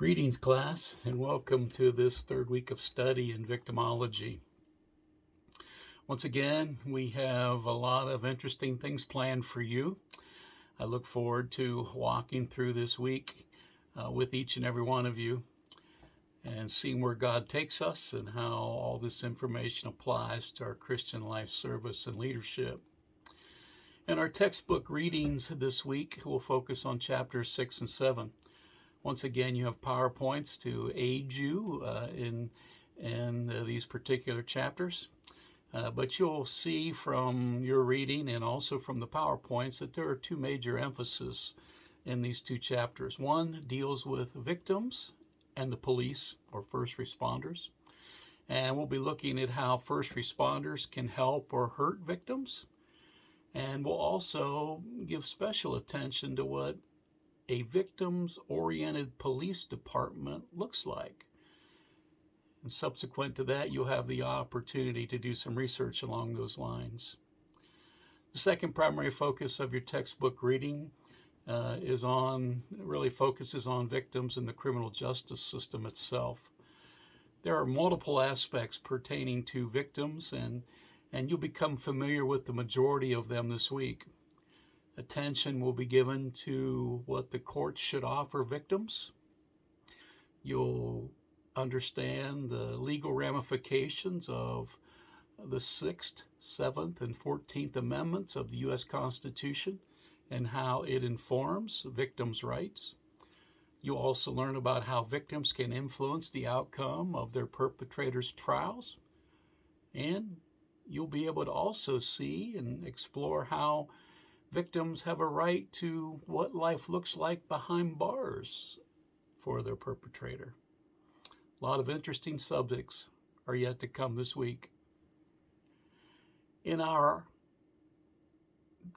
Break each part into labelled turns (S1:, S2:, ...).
S1: Greetings, class, and welcome to this third week of study in Victimology. Once again, we have a lot of interesting things planned for you. I look forward to walking through this week with each and every one of you and seeing where God takes us and how all this information applies to our Christian life service and leadership. And our textbook readings this week will focus on chapters 6 and 7. Once again, you have PowerPoints to aid you in these particular chapters. But you'll see from your reading and also from the PowerPoints that there are two major emphases in these two chapters. One deals with victims and the police or first responders. And we'll be looking at how first responders can help or hurt victims. And we'll also give special attention to what a victims-oriented police department looks like. And subsequent to that, you'll have the opportunity to do some research along those lines. The second primary focus of your textbook reading really focuses on victims in the criminal justice system itself. There are multiple aspects pertaining to victims, and you'll become familiar with the majority of them this week. Attention will be given to what the courts should offer victims. You'll understand the legal ramifications of the 6th, 7th, and 14th Amendments of the U.S. Constitution and how it informs victims' rights. You'll also learn about how victims can influence the outcome of their perpetrators' trials. And you'll be able to also see and explore how victims have a right to what life looks like behind bars for their perpetrator. A lot of interesting subjects are yet to come this week. In our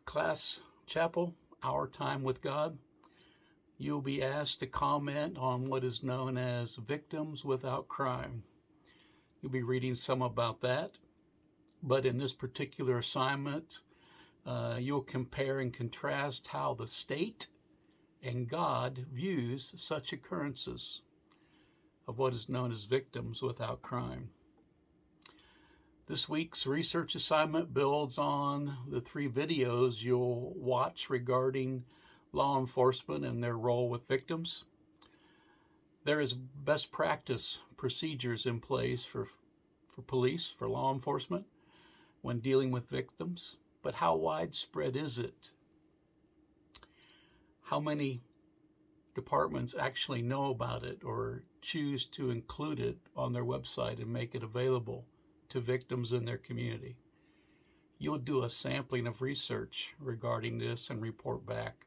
S1: class chapel, Our Time with God, you'll be asked to comment on what is known as victims without crime. You'll be reading some about that, but in this particular assignment, you'll compare and contrast how the state and God views such occurrences of what is known as victims without crime. This week's research assignment builds on the 3 videos you'll watch regarding law enforcement and their role with victims. There is best practice procedures in place for police, for law enforcement, when dealing with victims. But how widespread is it? How many departments actually know about it or choose to include it on their website and make it available to victims in their community? You'll do a sampling of research regarding this and report back.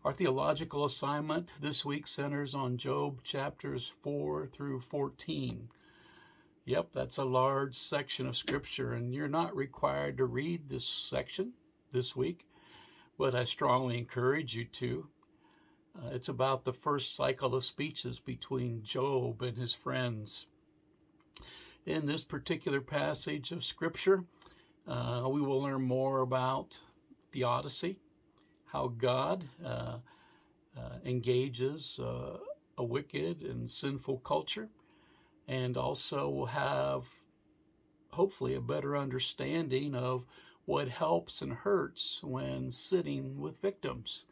S1: Our theological assignment this week centers on Job chapters 4 through 14. Yep, that's a large section of Scripture, and you're not required to read this section this week, but I strongly encourage you to. It's about the first cycle of speeches between Job and his friends. In this particular passage of Scripture, we will learn more about theodicy, how God engages a wicked and sinful culture, and also will have, hopefully, a better understanding of what helps and hurts when sitting with victims.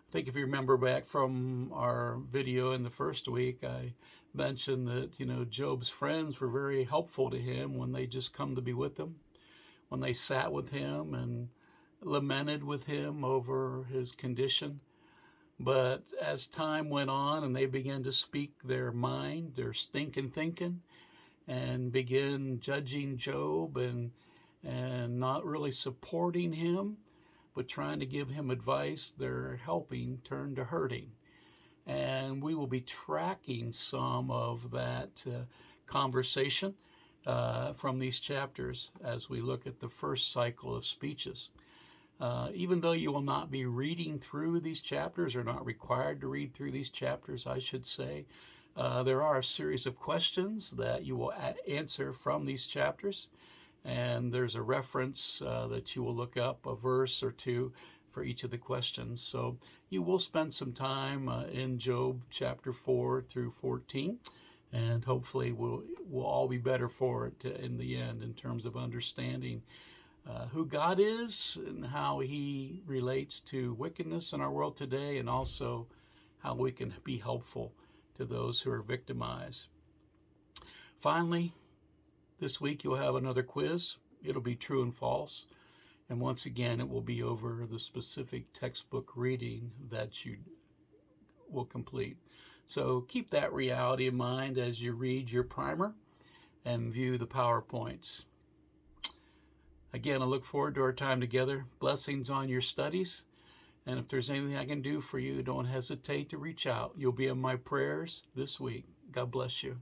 S1: I think if you remember back from our video in the first week, I mentioned that, Job's friends were very helpful to him when they just come to be with him, when they sat with him and lamented with him over his condition. But as time went on and they began to speak their mind, their stinking thinking, and begin judging Job and not really supporting him, but trying to give him advice, their helping turned to hurting. And we will be tracking some of that conversation from these chapters as we look at the first cycle of speeches. Even though you will not be reading through these chapters, or not required to read through these chapters, I should say, there are a series of questions that you will answer from these chapters. And there's a reference that you will look up, a verse or two for each of the questions. So you will spend some time in Job chapter 4 through 14, and hopefully we'll all be better for it in the end in terms of understanding who God is and how he relates to wickedness in our world today, and also how we can be helpful to those who are victimized. Finally, this week you'll have another quiz. It'll be true and false. And once again, it will be over the specific textbook reading that you will complete. So keep that reality in mind as you read your primer and view the PowerPoints. Again, I look forward to our time together. Blessings on your studies. And if there's anything I can do for you, don't hesitate to reach out. You'll be in my prayers this week. God bless you.